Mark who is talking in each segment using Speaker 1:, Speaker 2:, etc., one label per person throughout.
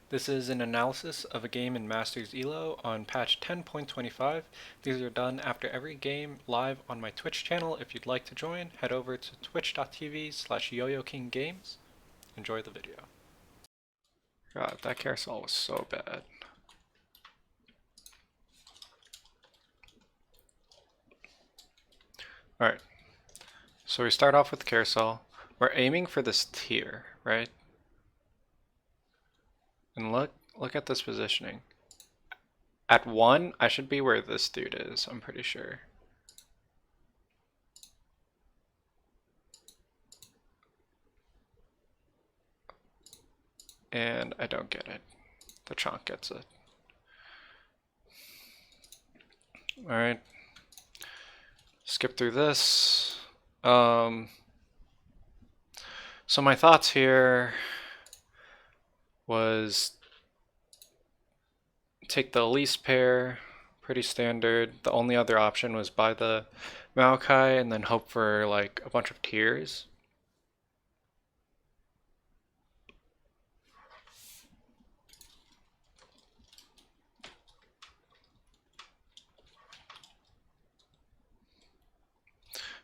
Speaker 1: This is an analysis of a game in Masters ELO on patch 10.25. These are done after every game live on my Twitch channel. If you'd like to join, head over to twitch.tv/YoYoKingGames. Enjoy the video. God, that carousel was so bad. Alright, so we start off with the carousel. We're aiming for this tier, right? And look at this positioning. At 1, I should be where this dude is, I'm pretty sure. And I don't get it. The chonk gets it. Alright. Skip through this. So my thoughts here was take the least pair, pretty standard. The only other option was buy the Maokai and then hope for like a bunch of tiers.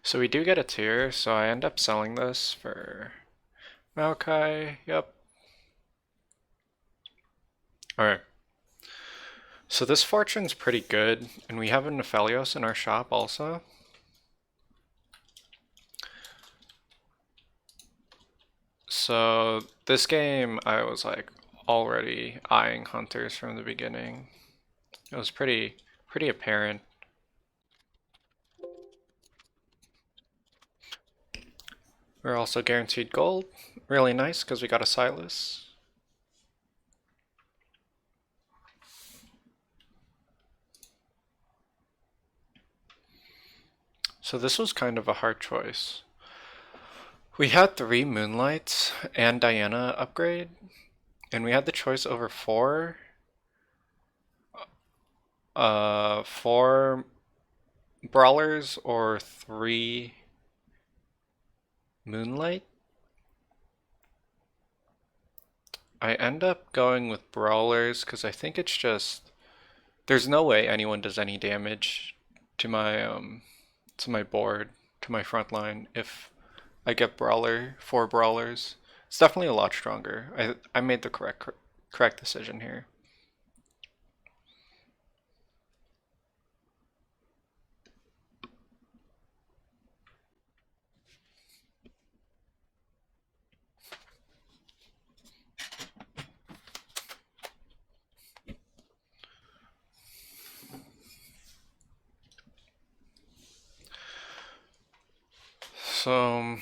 Speaker 1: So we do get a tier, so I end up selling this for Maokai. Yep. Alright. So this fortune's pretty good, and we have a Nephelios in our shop also. So this game, I was like already eyeing hunters from the beginning. It was pretty apparent. We're also guaranteed gold. Really nice because we got a Silas. So this was kind of a hard choice. We had 3 Moonlights and Diana upgrade, and we had the choice over 4 Brawlers or 3 Moonlight. I end up going with Brawlers because I think it's just there's no way anyone does any damage to my board, to my front line if I get 4 Brawlers. It's definitely a lot stronger. I made the correct decision here. So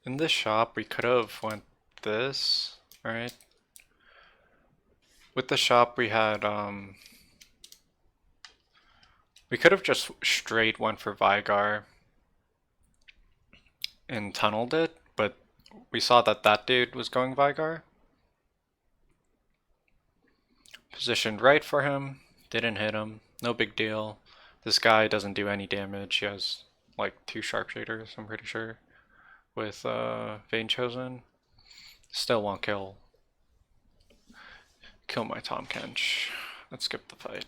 Speaker 1: in this shop we could have went this, right? With the shop we had we could have just straight went for Vigar and tunneled it, but we saw that that dude was going Vigar. Positioned right for him, didn't hit him, no big deal. This guy doesn't do any damage, he has like 2 sharpshooters, I'm pretty sure, with Vayne Chosen. Still won't kill my Tahm Kench. Let's skip the fight.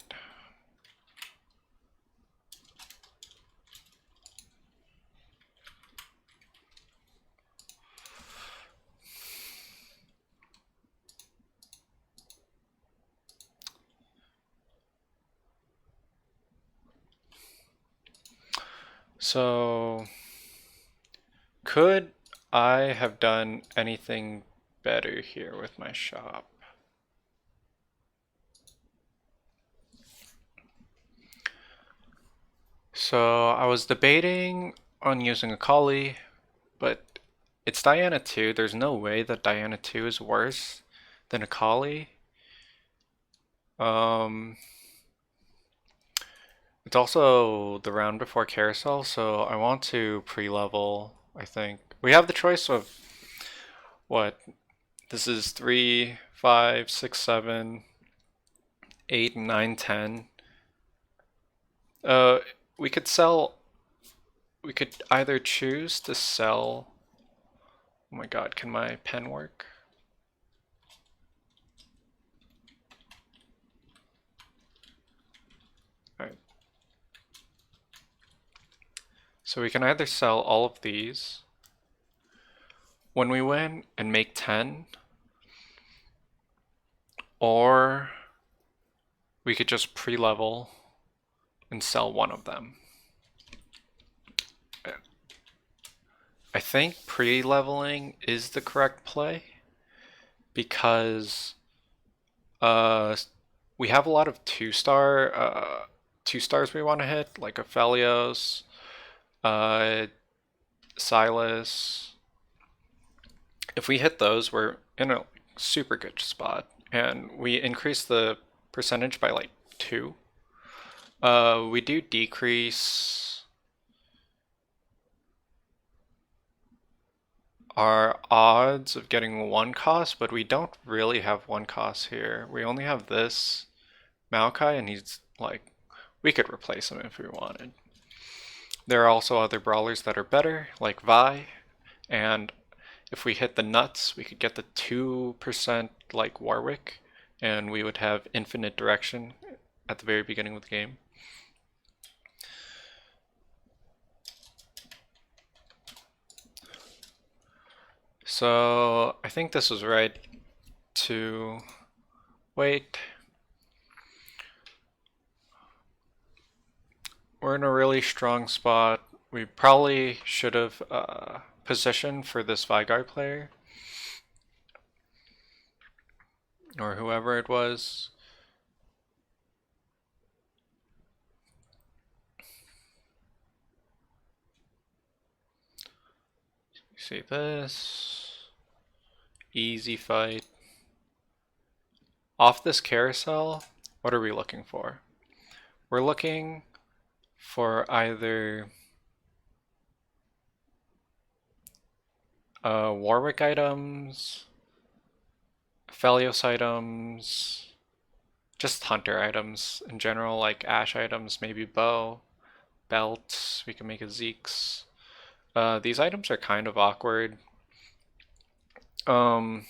Speaker 1: So, could I have done anything better here with my shop? So, I was debating on using a Kali, but it's Diana 2. There's no way that Diana 2 is worse than a Kali. It's also the round before carousel, so I want to pre-level, I think. We have the choice of what? This is 3, 5, 6, 7, 8, 9, 10. We could sell. We could either choose to sell. Oh my god, can my pen work? So we can either sell all of these when we win and make 10, or we could just pre-level and sell one of them. I think pre-leveling is the correct play because we have a lot of two stars we want to hit, like Aphelios, Silas. If we hit those, we're in a super good spot, and we increase the percentage by like 2. We do decrease our odds of getting 1 cost, but we don't really have 1 cost here. We only have this Maokai, and he's like, we could replace him if we wanted. There are also other brawlers that are better, like Vi, and if we hit the nuts, we could get the 2% like Warwick, and we would have infinite direction at the very beginning of the game. So I think this was right to wait. We're in a really strong spot. We probably should have positioned for this Vigard player, or whoever it was. See this. Easy fight. Off this carousel, what are we looking for? We're looking for either Warwick items, Phelios items, just hunter items in general, like Ash items, maybe bow, belts, we can make a Zeke's. These items are kind of awkward. For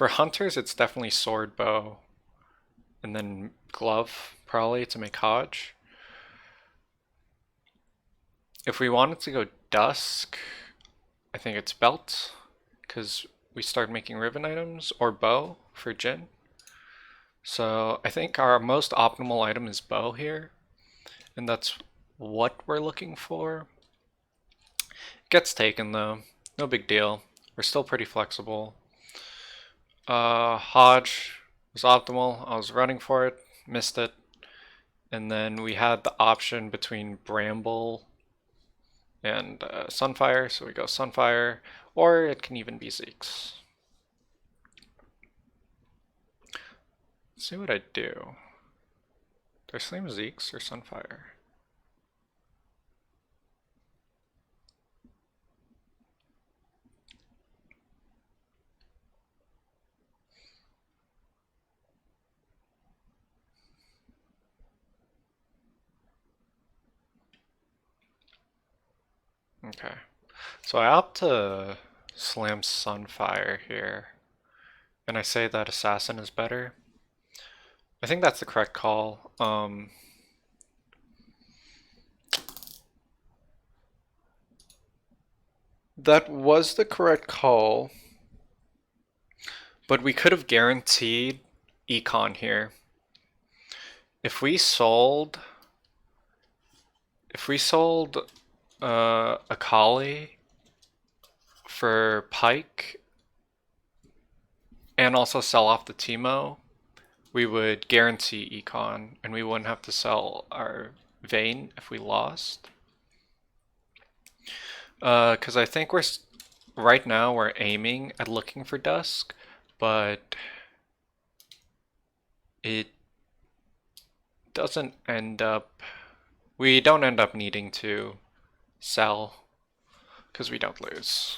Speaker 1: hunters, it's definitely sword, bow, and then glove, probably, to make Hodge. If we wanted to go dusk, I think it's belt, because we start making ribbon items, or bow for Jin. So I think our most optimal item is bow here, and that's what we're looking for. Gets taken though, no big deal. We're still pretty flexible. Hodge was optimal. I was running for it, missed it. And then we had the option between Bramble and Sunfire, so we go Sunfire, or it can even be Zeke's. Let's see what I do. Do I slam Zeke's or Sunfire? Okay, so I opt to slam Sunfire here, and I say that Assassin is better. I think that's the correct call. That was the correct call, but we could have guaranteed econ here. If we sold Akali for Pike and also sell off the Teemo, we would guarantee econ, and we wouldn't have to sell our Vayne if we lost. Because I think right now we're aiming at looking for Dusk, but it doesn't end up. We don't end up needing to sell because we don't lose.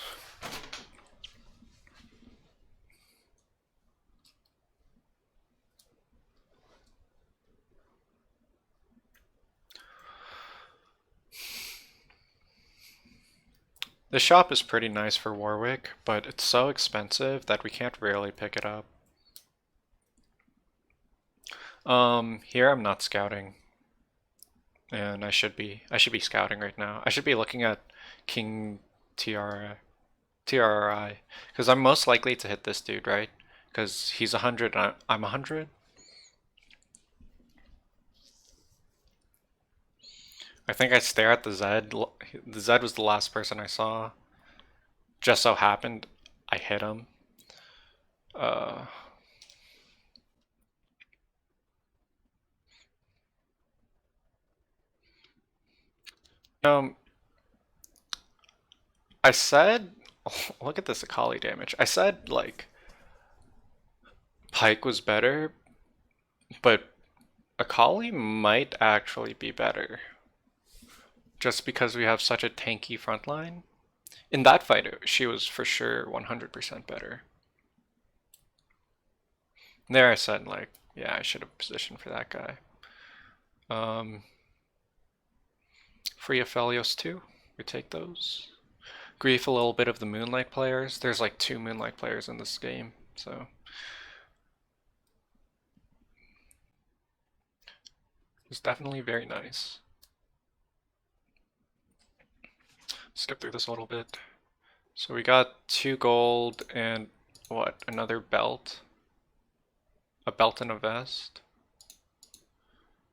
Speaker 1: The shop is pretty nice for Warwick, but it's so expensive that we can't really pick it up. Here I'm not scouting. and I should be scouting right now. I should be looking at King TR TRI because I'm most likely to hit this dude, right? Because he's 100 and I'm 100. I think I stare at the Z. The Z was the last person I saw. Just so happened I hit him. Uh, um, I said, look at this Akali damage. I said like Pike was better, but Akali might actually be better. Just because we have such a tanky front line. In that fight, she was for sure 100% better. There I said, like, yeah, I should have positioned for that guy. Um, Free Aphelios too. We take those. Grief a little bit of the Moonlight players. There's like 2 Moonlight players in this game, so it's definitely very nice. Skip through this a little bit. So we got 2 gold and what? Another belt? A belt and a vest?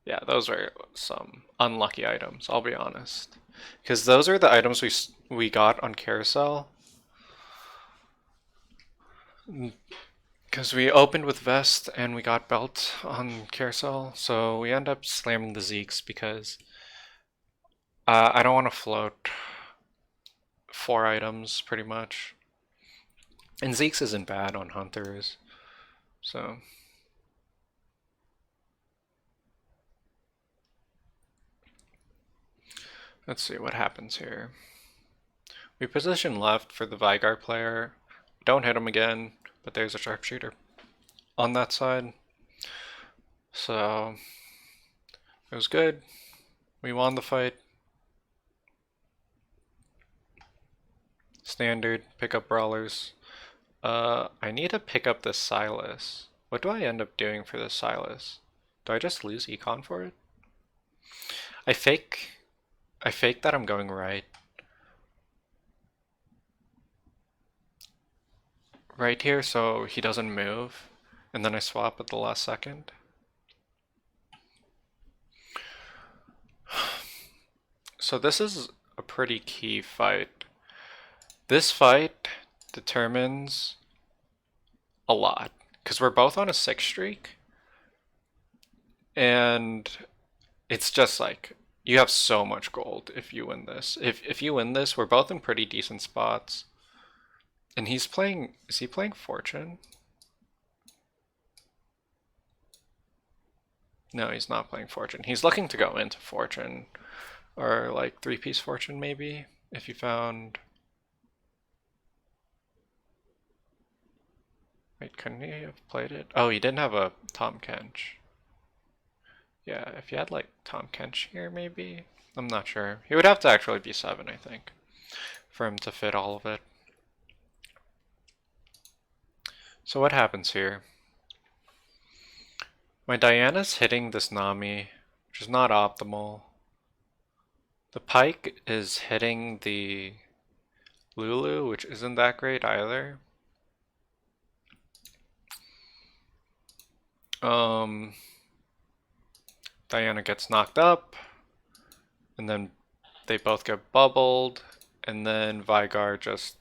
Speaker 1: Yeah, those are some unlucky items, I'll be honest. Because those are the items we got on Carousel. Because we opened with vest and we got belt on Carousel, so we end up slamming the Zeeks because I don't want to float 4 items pretty much. And Zeeks isn't bad on Hunters, so. Let's see what happens here. We position left for the Vygar player. Don't hit him again, but there's a sharpshooter on that side. So it was good. We won the fight. Standard, pick up brawlers. I need to pick up this Silas. What do I end up doing for this Silas? Do I just lose econ for it? I fake that I'm going right. Right here so he doesn't move. And then I swap at the last second. So this is a pretty key fight. This fight determines a lot because we're both on a 6 streak and it's just like you have so much gold if you win this. If you win this, we're both in pretty decent spots. And he's playing, is he playing Fortune? No, he's not playing Fortune. He's looking to go into Fortune or like 3-piece Fortune maybe if you found. Wait, couldn't he have played it? Oh, he didn't have a Tom Kench. Yeah, if you had like Tom Kench here maybe? I'm not sure. He would have to actually be 7, I think, for him to fit all of it. So what happens here? My Diana's hitting this Nami, which is not optimal. The Pike is hitting the Lulu, which isn't that great either. Diana gets knocked up, and then they both get bubbled, and then Vygar just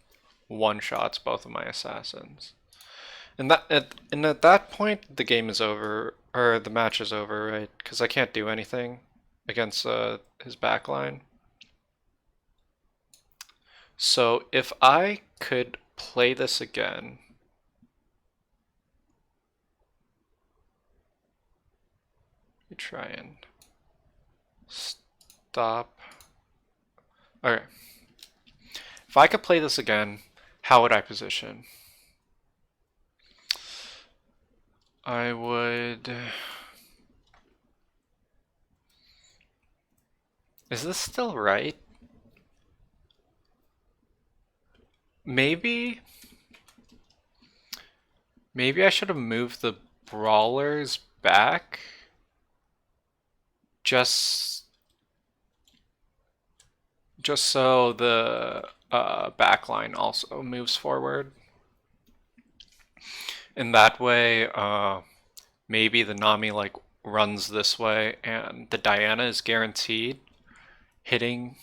Speaker 1: one-shots both of my assassins. And at that point, the game is over, or the match is over, right? Because I can't do anything against his backline. So if I could play this again, let me try and stop. Okay. If I could play this again, how would I position? I would. Is this still right? Maybe. Maybe I should have moved the brawlers back. Just just so the back line also moves forward. In that way, maybe the Nami like runs this way and the Diana is guaranteed hitting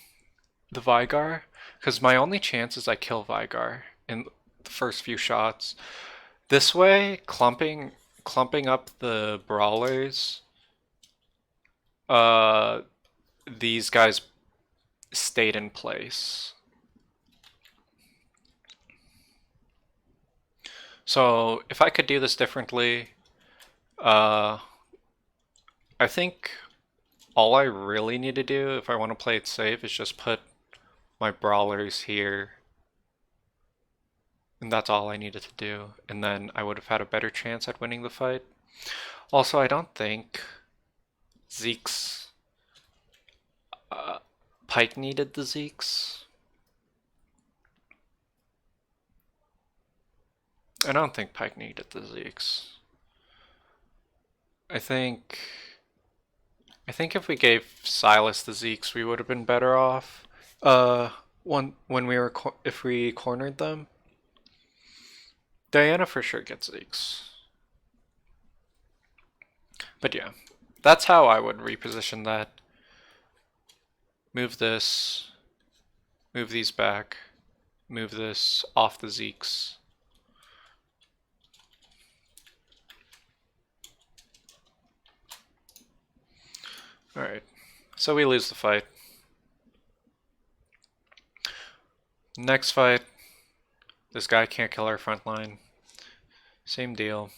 Speaker 1: the Vigar. Because my only chance is I kill Vigar in the first few shots. This way, clumping up the brawlers, uh, these guys stayed in place. So if I could do this differently, uh, I think all I really need to do if I want to play it safe is just put my brawlers here. And that's all I needed to do. And then I would have had a better chance at winning the fight. Also, I don't think Zeke's uh, Pike needed the Zeke's. I don't think Pike needed the Zeke's. I think I think if we gave Silas the Zeke's, we would have been better off. Uh, when we were if we cornered them, Diana for sure gets Zeke's. But yeah, that's how I would reposition that. Move this, move these back, move this off the Zeke's. Alright, so we lose the fight. Next fight, this guy can't kill our front line. Same deal.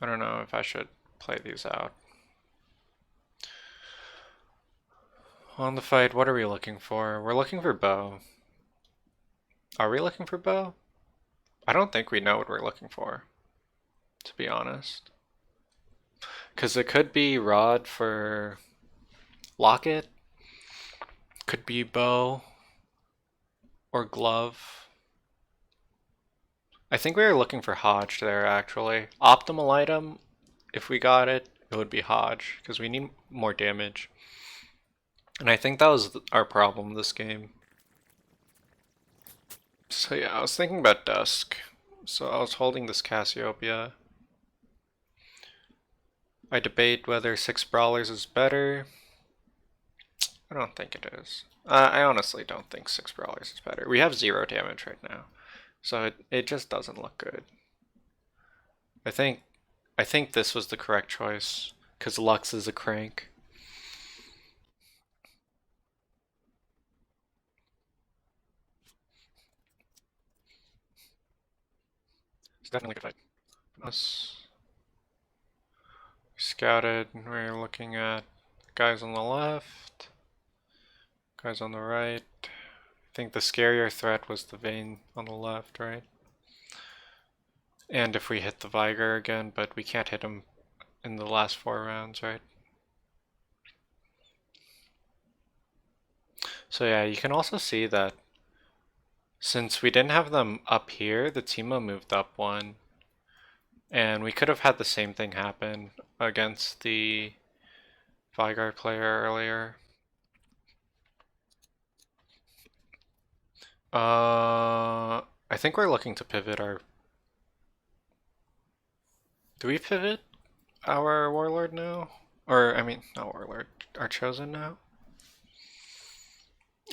Speaker 1: I don't know if I should play these out. On the fight, what are we looking for? We're looking for bow. Are we looking for bow? I don't think we know what we're looking for, to be honest. Because it could be rod for locket, could be bow, or glove. I think we were looking for Hodge there, actually. Optimal item, if we got it, it would be Hodge, because we need more damage. And I think that was our problem this game. So yeah, I was thinking about Dusk. So I was holding this Cassiopeia. I debate whether 6 Brawlers is better. I don't think it is. I honestly don't think 6 Brawlers is better. We have 0 damage right now. So it just doesn't look good. I think this was the correct choice, because Lux is a crank. It's definitely a good fight. Us scouted, we're looking at guys on the left, guys on the right. I think the scarier threat was the Vayne on the left, right? And if we hit the Viger again, but we can't hit him in the last 4 rounds, right? So yeah, you can also see that since we didn't have them up here, the Teemo moved up 1. And we could have had the same thing happen against the Vigar player earlier. I think we're looking to pivot our... Do we pivot our Warlord now? Or, I mean, not Warlord, our Chosen now?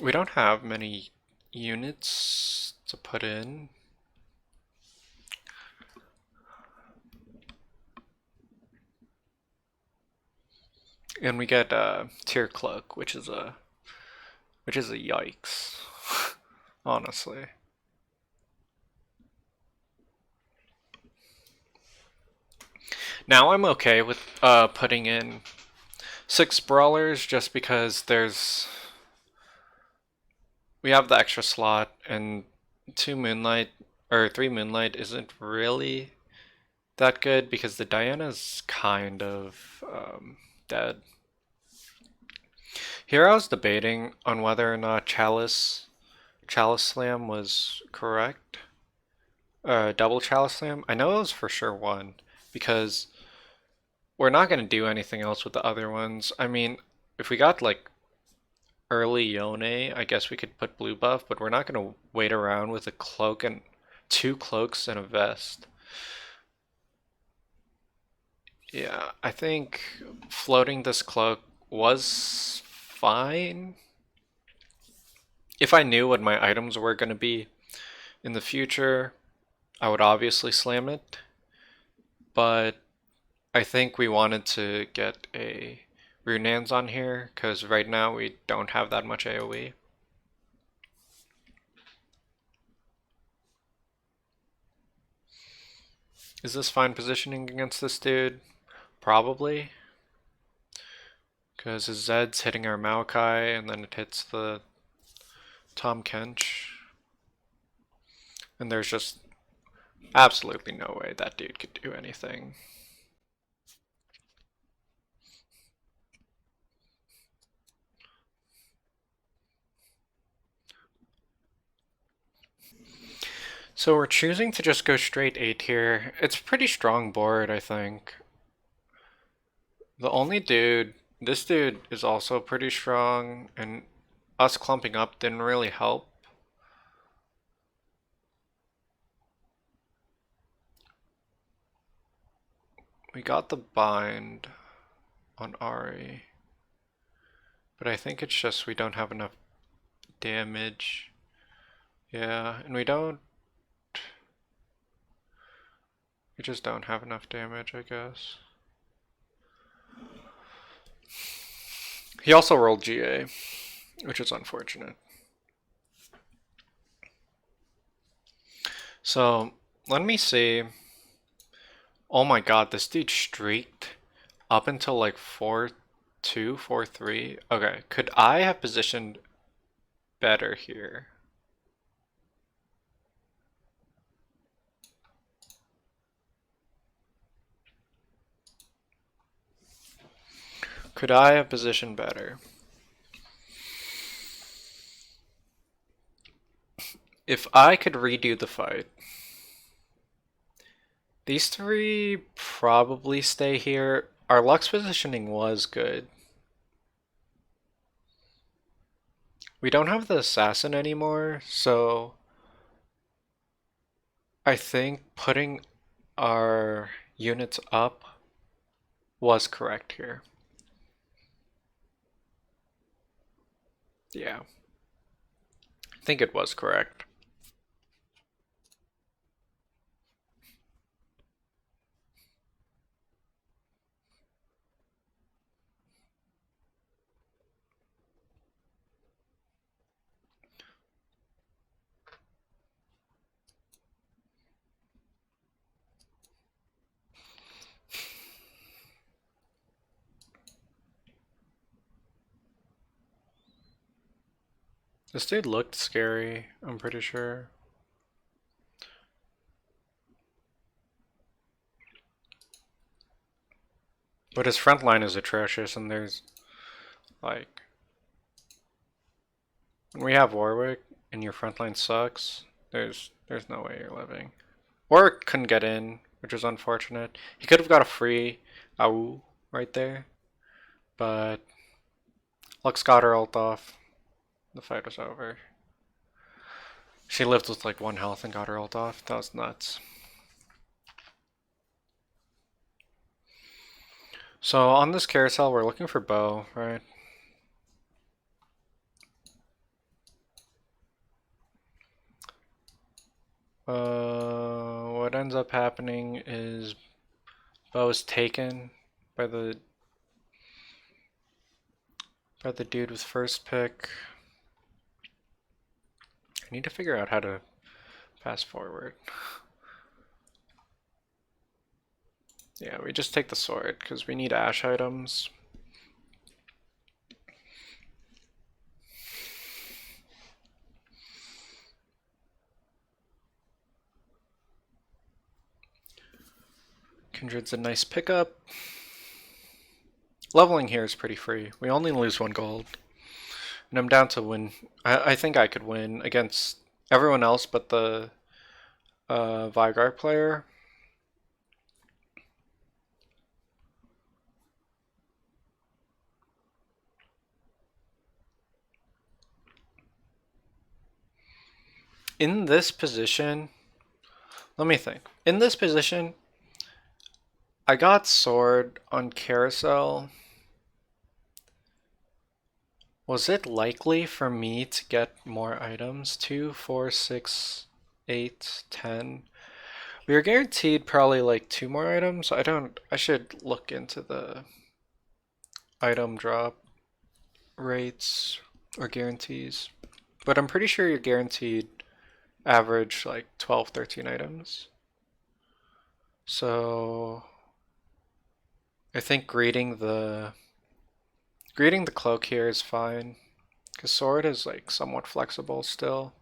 Speaker 1: We don't have many units to put in. And we get Tier Cloak, which is a yikes, honestly. Now I'm okay with putting in 6 Brawlers just because we have the extra slot, and 2 Moonlight or 3 Moonlight isn't really that good because the Diana's kind of dead. Here I was debating on whether or not Chalice Slam was correct. Double Chalice Slam. I know it was for sure 1 because we're not going to do anything else with the other ones. I mean, if we got like early Yone, I guess we could put blue buff, but we're not going to wait around with a cloak and two cloaks and a vest. Yeah, I think floating this cloak was fine. If I knew what my items were going to be in the future, I would obviously slam it. But I think we wanted to get a Runans on here because right now we don't have that much AoE. Is this fine positioning against this dude? Probably. Because his Zed's hitting our Maokai and then it hits the Tom Kench. And there's just absolutely no way that dude could do anything. So we're choosing to just go straight A tier. It's a pretty strong board, I think. The only dude, this dude is also pretty strong, and us clumping up didn't really help. We got the bind on Ari, but I think it's just we don't have enough damage. Yeah, and we just don't have enough damage, I guess. He also rolled GA, which is unfortunate. So, let me see. Oh my god, this dude streaked up until like 4-2, 4-3. Okay, could I have positioned better here? Could I have positioned better? If I could redo the fight, these three probably stay here. Our Lux positioning was good. We don't have the assassin anymore, so I think putting our units up was correct here. Yeah, I think it was correct. This dude looked scary, I'm pretty sure. But his front line is atrocious, and there's like when we have Warwick and your front line sucks, there's no way you're living. Warwick couldn't get in, which was unfortunate. He could have got a free AU right there, but Lux got her ult off. The fight was over. She lived with like 1 health and got her ult off. That was nuts. So on this carousel, we're looking for bow, right? What ends up happening is bow is taken by the dude with first pick. I need to figure out how to pass forward. Yeah, we just take the sword because we need Ash items. Kindred's a nice pickup. Leveling here is pretty free. We only lose 1 gold. And I'm down to win. I think I could win against everyone else but the Vygar player. In this position, let me think. In this position, I got sword on carousel. Was it likely for me to get more items? 2, 4, 6, 8, 10. We were guaranteed probably like 2 more items. I should look into the item drop rates or guarantees. But I'm pretty sure you're guaranteed average like 12, 13 items. So I think greeting the cloak here is fine. Because sword is like somewhat flexible still.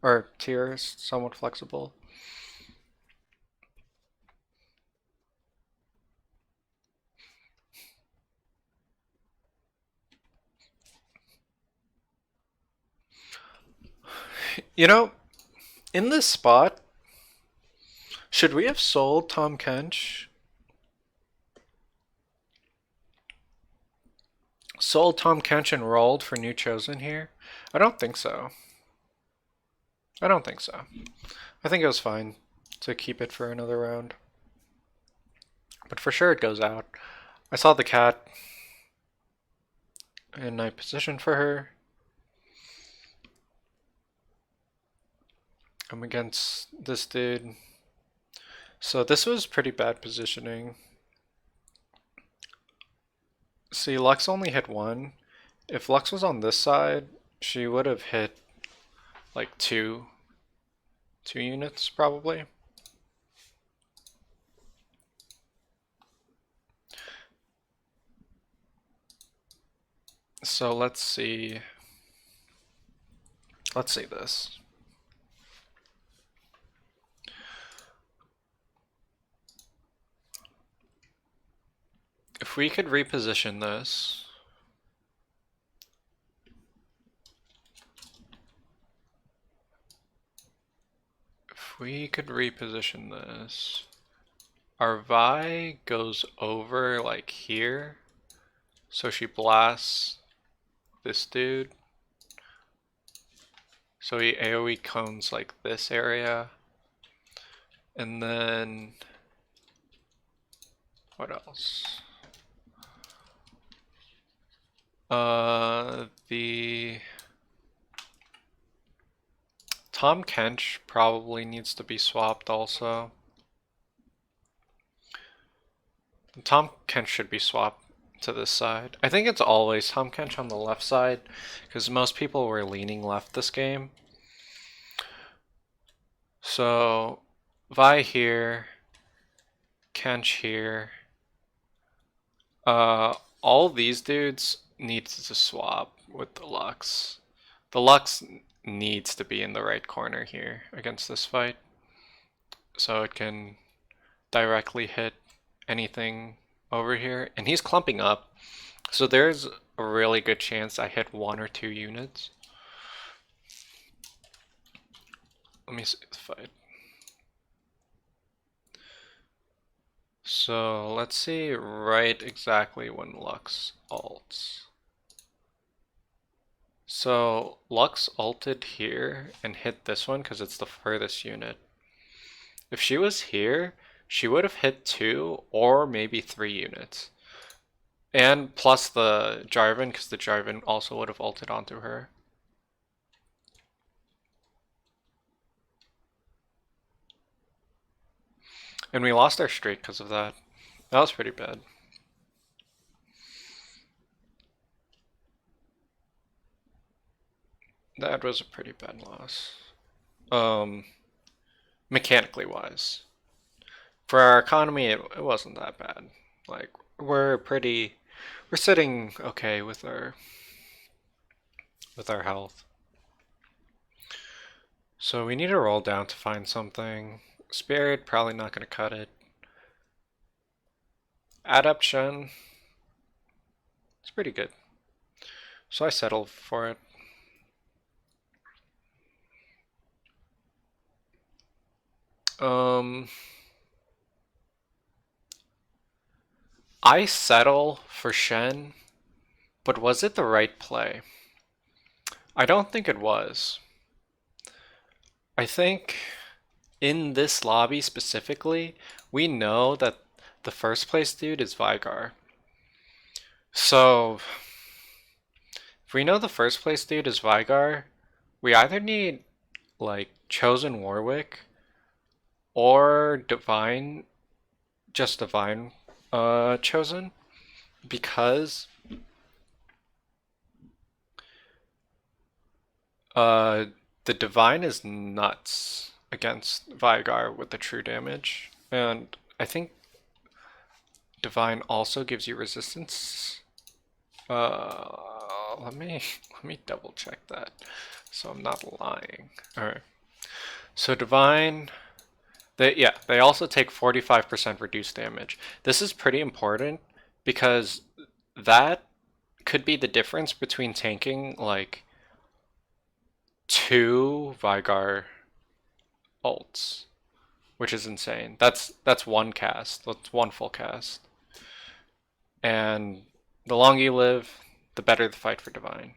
Speaker 1: Or tier is somewhat flexible. You know, in this spot, should we have sold Tom Kench? Sold Tom Kench and rolled for New Chosen here? I don't think so. I don't think so. I think it was fine to keep it for another round. But for sure it goes out. I saw the cat and I positioned for her. I'm against this dude. So this was pretty bad positioning. See, Lux only hit one. If Lux was on this side, she would have hit like two units probably. So let's see. Let's see this. If we could reposition this. If we could reposition this. Our Vi goes over like here. So she blasts this dude. So he AoE cones like this area. And then what else? The Tom Kench probably needs to be swapped also. Tom Kench should be swapped to this side. I think it's always Tom Kench on the left side because most people were leaning left this game. So Vi here, Kench here. All these dudes need to swap with the Lux. The Lux needs to be in the right corner here against this fight. So it can directly hit anything over here. And he's clumping up. So there's a really good chance I hit 1 or 2 units. Let me see the fight. So let's see right exactly when Lux ults. So Lux ulted here and hit this one because it's the furthest unit. If she was here, she would have hit 2 or maybe 3 units. And plus the Jarvan, because the Jarvan also would have ulted onto her. And we lost our streak because of that. That was pretty bad. That was a pretty bad loss. Mechanically wise. For our economy, it wasn't that bad. Like, we're sitting okay with our health. So we need to roll down to find something. Spirit, probably not going to cut it. Adaption, it's pretty good. So I settled for it. I settle for Shen, but was it the right play? I don't think it was. I think in this lobby specifically, we know that the first place dude is Vigar. So if we know the first place dude is Vigar, we either need like Chosen Warwick or Divine, just Divine Chosen, because uh the Divine is nuts against Vigar with the true damage. And I think Divine also gives you resistance. Let me let me double check that so I'm not lying. All right. So Divine, they also take 45% reduced damage. This is pretty important because that could be the difference between tanking like two Vigar ults, which is insane. That's one cast. That's one full cast. And the longer you live, the better the fight for Divine.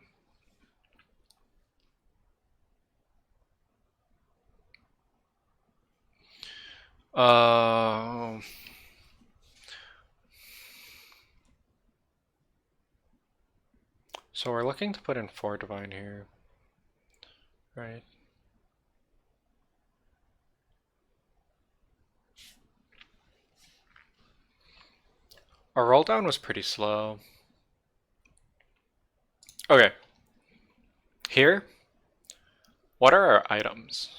Speaker 1: Uh, so we're looking to put in 4 Divine here, right? Our roll down was pretty slow. Okay, here, what are our items?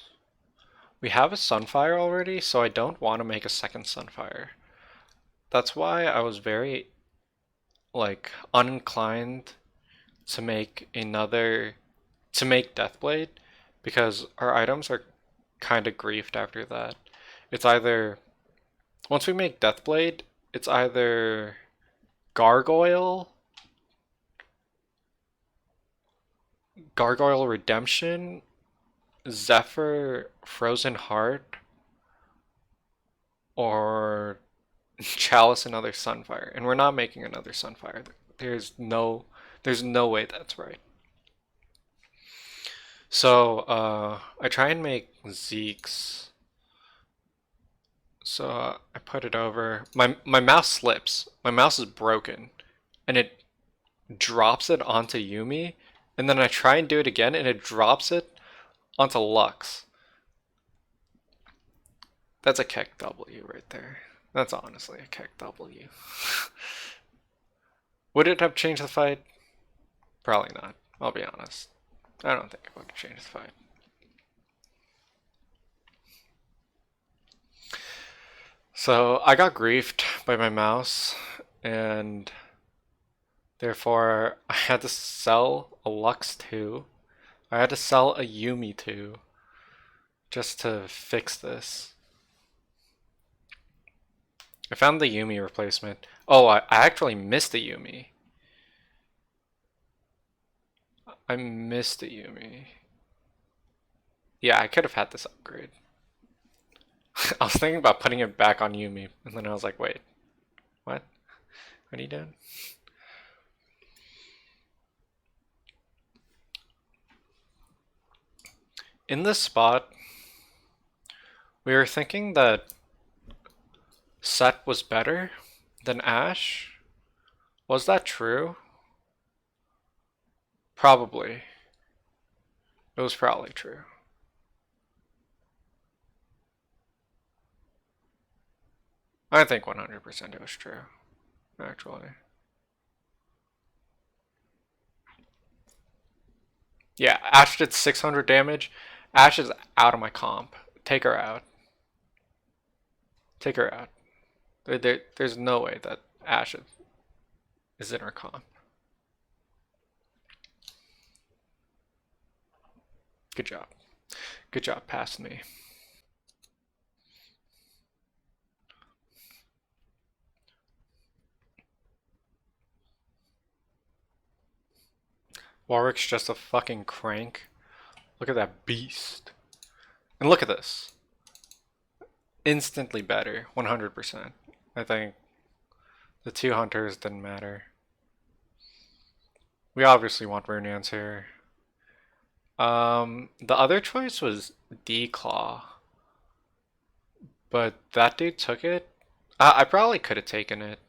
Speaker 1: We have a Sunfire already, so I don't want to make a second Sunfire. That's why I was very, like, uninclined to make Deathblade, because our items are kind of griefed after that. It's either, once we make Deathblade, it's either Gargoyle, Gargoyle Redemption, Zephyr Frozen Heart, or Chalice another Sunfire. And we're not making another Sunfire. There's no way that's right. So I try and make Zeke's. So I put it over. My mouse slips. My mouse is broken, and it drops it onto Yumi, and then I try and do it again, and it drops it onto Lux. That's a Keck W right there. That's honestly a Keck W. Would it have changed the fight? Probably not. I'll be honest. I don't think it would have changed the fight. So I got griefed by my mouse, and therefore I had to sell a Lux 2. I had to sell a Yumi 2 just to fix this. I found the Yumi replacement. Oh, I actually missed a Yumi. I missed a Yumi. Yeah, I could have had this upgrade. I was thinking about putting it back on Yumi, and then I was like, wait, what? What are you doing? In this spot, we were thinking that Set was better than Ash. Was that true? Probably. It was probably true. I think 100% it was true, actually. Yeah, Ash did 600 damage. Ash is out of my comp. Take her out. Take her out. There's no way that Ash is in her comp. Good job. Good job passing me. Warwick's just a fucking crank. Look at that beast. And look at this. Instantly better. 100%. I think the 2 hunters didn't matter. We obviously want Runans here. The other choice was D-Claw, but that dude took it. I probably could have taken it,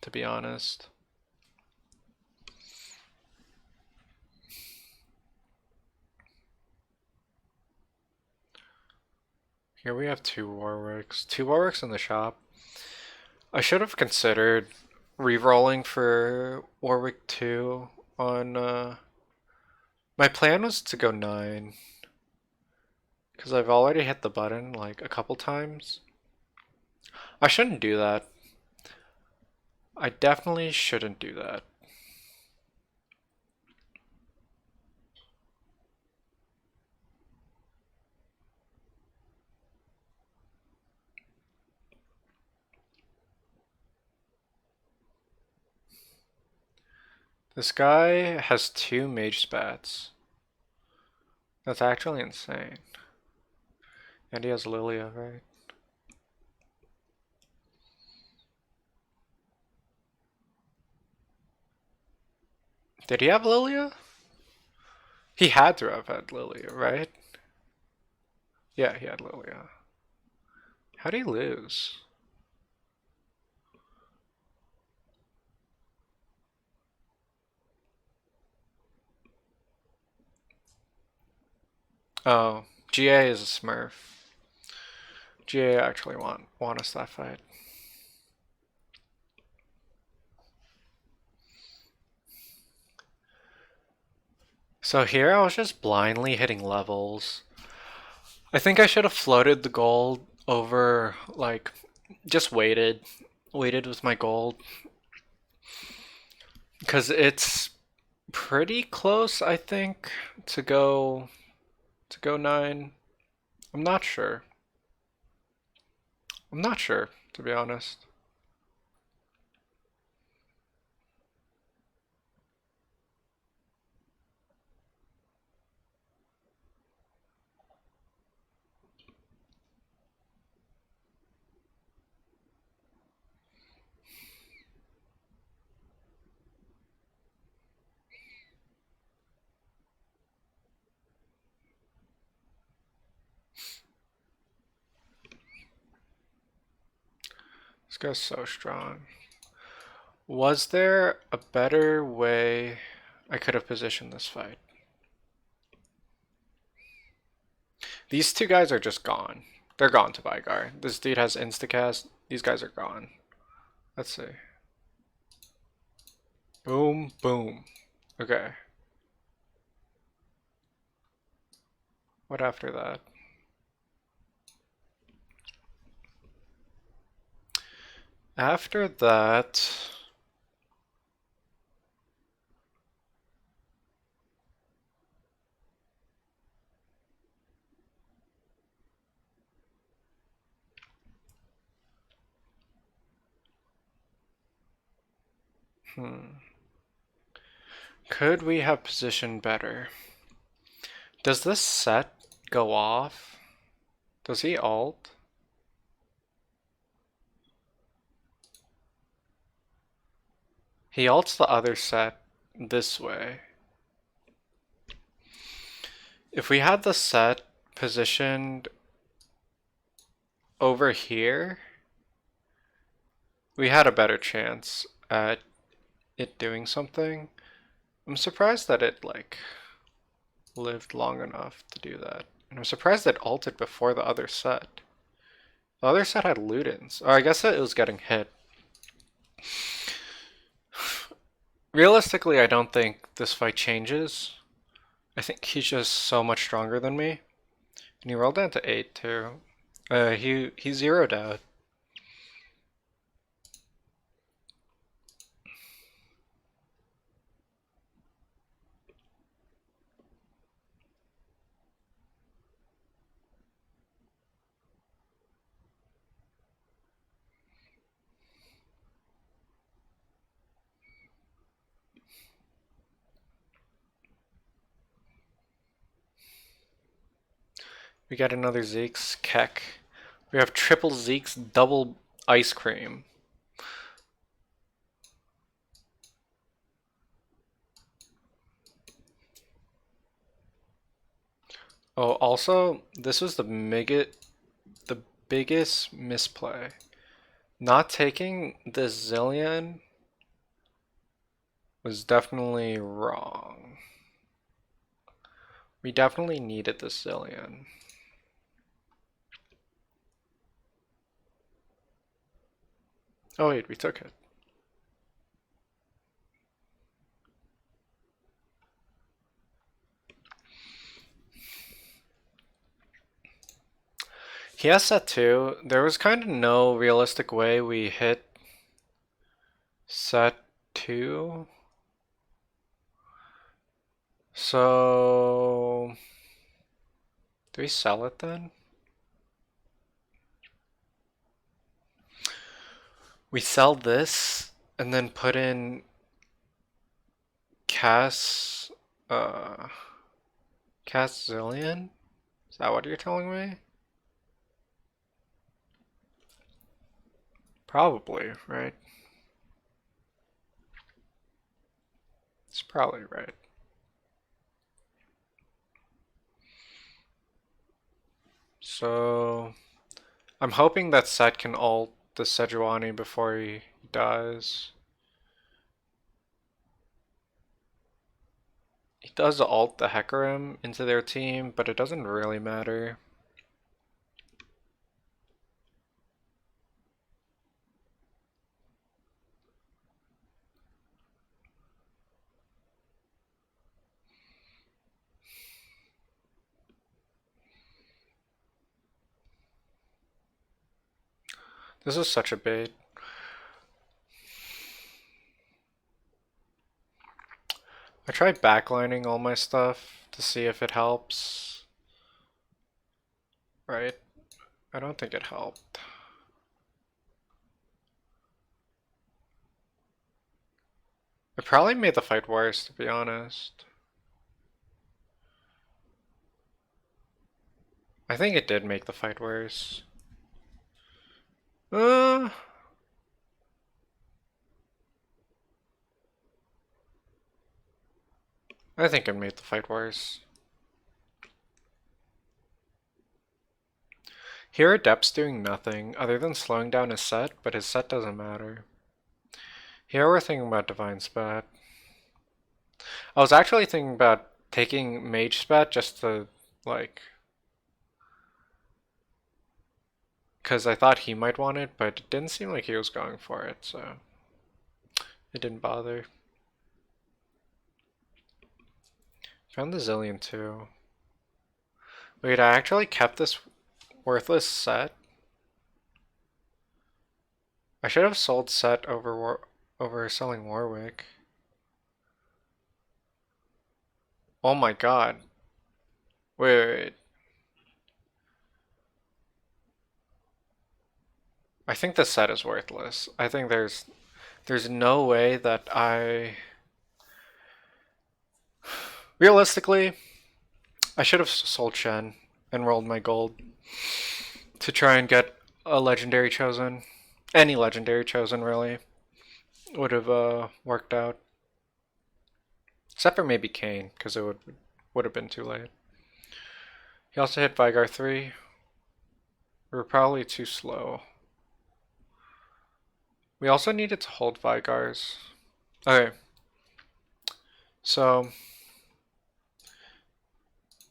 Speaker 1: to be honest. Here we have two Warwicks. Two Warwicks in the shop. I should have considered re-rolling for Warwick 2 on, my plan was to go 9, because I've already hit the button like a couple times. I shouldn't do that. I definitely shouldn't do that. This guy has 2 mage spats. That's actually insane. And he has Lilia, right? Did he have Lilia? He had to have had Lilia, right? Yeah, he had Lilia. How'd he lose? Oh, GA is a smurf. GA actually want us that fight. So here I was just blindly hitting levels. I think I should have floated the gold over, like, just waited with my gold. Because it's pretty close, I think, to go 9. I'm not sure. I'm not sure, to be honest. This guy's so strong. Was there a better way I could have positioned this fight? These two guys are just gone. They're gone to Vygar. This dude has instacast. These guys are gone. Let's see. Boom, boom. Okay. What after that? After that... Could we have positioned better? Does this set go off? Does he ult? He ults the other set this way. If we had the set positioned over here, we had a better chance at it doing something. I'm surprised that it, like, lived long enough to do that. And I'm surprised it ulted before the other set. The other set had Ludens. Oh, I guess it was getting hit. Realistically, I don't think this fight changes. I think he's just so much stronger than me. And he rolled down to 8 too. He zeroed out. We got another Zeke's Keck. We have triple Zeke's double ice cream. Oh, also, this was the biggest misplay. Not taking the zillion was definitely wrong. We definitely needed the zillion. Oh wait, we took it. He has set 2. There was kind of no realistic way we hit set 2. So, do we sell it then? We sell this and then put in Cass, uh, Cass Zillion? Is that what you're telling me? Probably, right? It's probably right. So, I'm hoping that Set can ult the Sejuani before he dies. He does ult the Hecarim into their team, but it doesn't really matter. This is such a bait. I tried backlining all my stuff to see if it helps. Right? I don't think it helped. It probably made the fight worse, to be honest. I think it did make the fight worse. Uh, I think it made the fight worse. Here Adept's doing nothing other than slowing down his set, but his set doesn't matter. Here we're thinking about Divine Spat. I was actually thinking about taking Mage Spat just to, like, because I thought he might want it, but it didn't seem like he was going for it, so it didn't bother. Found the Zillion too. Wait, I actually kept this worthless set? I should have sold set over selling Warwick. Oh my god. Wait. I think the set is worthless. I think there's no way that realistically, I should have sold Shen and rolled my gold to try and get a legendary chosen. Any legendary chosen really would have worked out. Except for maybe Kane, because it would have been too late. He also hit Vigar 3. We were probably too slow. We also needed to hold Vigars. Okay. So,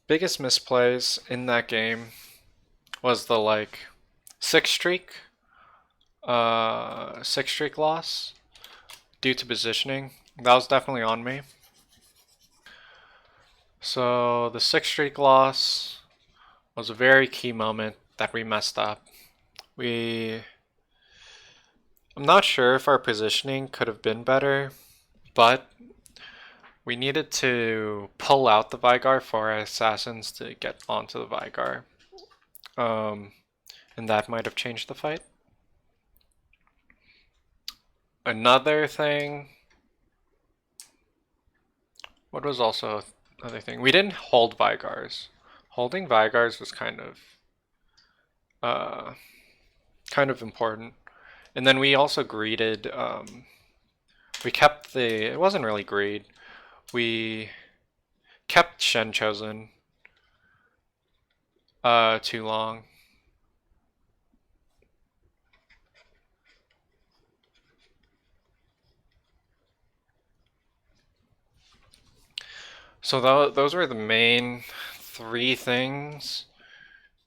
Speaker 1: biggest misplays in that game was the like six streak loss due to positioning. That was definitely on me. So the six streak loss was a very key moment that we messed up. I'm not sure if our positioning could have been better, but we needed to pull out the Vigar for our assassins to get onto the Vigar. And that might have changed the fight. Another thing. What was also another thing? We didn't hold Vigars. Holding Vigars was uh, kind of important. And then we also greeded. We kept the. It wasn't really greed. We kept Shen chosen Too long. So those were the main three things.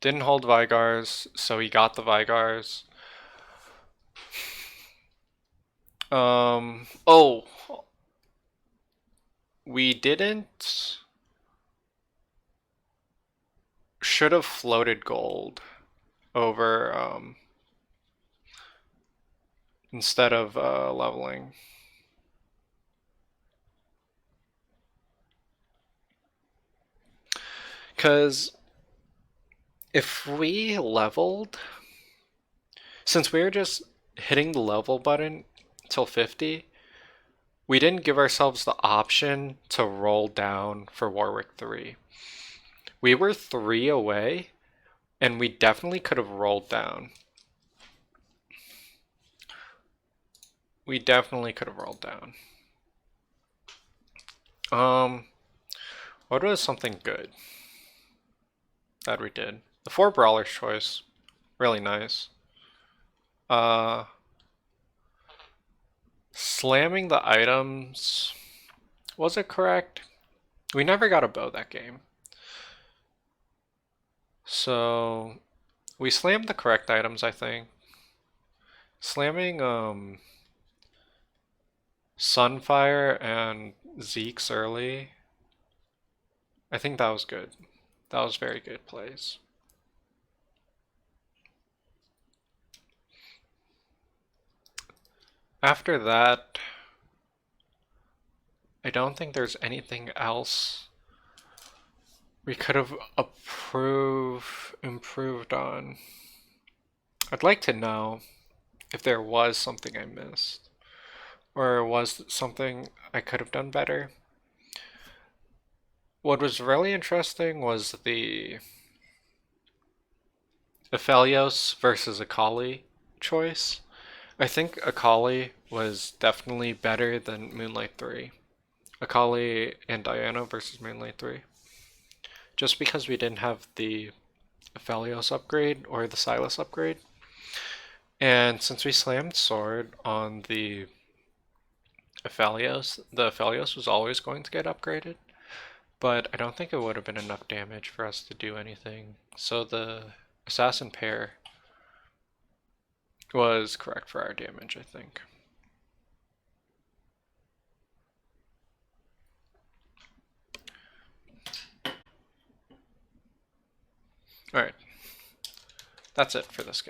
Speaker 1: Didn't hold Vigars, so he got the Vigars. Oh, we didn't. Should have floated gold over instead of leveling. Because if we leveled, since we were just hitting the level button till 50, we didn't give ourselves the option to roll down for Warwick 3. We were 3 away, and we definitely could have rolled down. We definitely could have rolled down. What was something good that we did? The 4 Brawler's Choice, really nice. Slamming the items, was it correct? We never got a bow that game. So, we slammed the correct items, I think. Slamming, Sunfire and Zeke's early, I think that was good. That was very good plays. After that, I don't think there's anything else we could have improved on. I'd like to know if there was something I missed, or was something I could have done better. What was really interesting was the Aphelios versus Akali choice. I think Akali was definitely better than Moonlight 3. Akali and Diana versus Moonlight 3. Just because we didn't have the Aphelios upgrade or the Silas upgrade. And since we slammed Sword on the Aphelios was always going to get upgraded. But I don't think it would have been enough damage for us to do anything. So the Assassin pair was correct for our damage, I think. Alright. That's it for this game.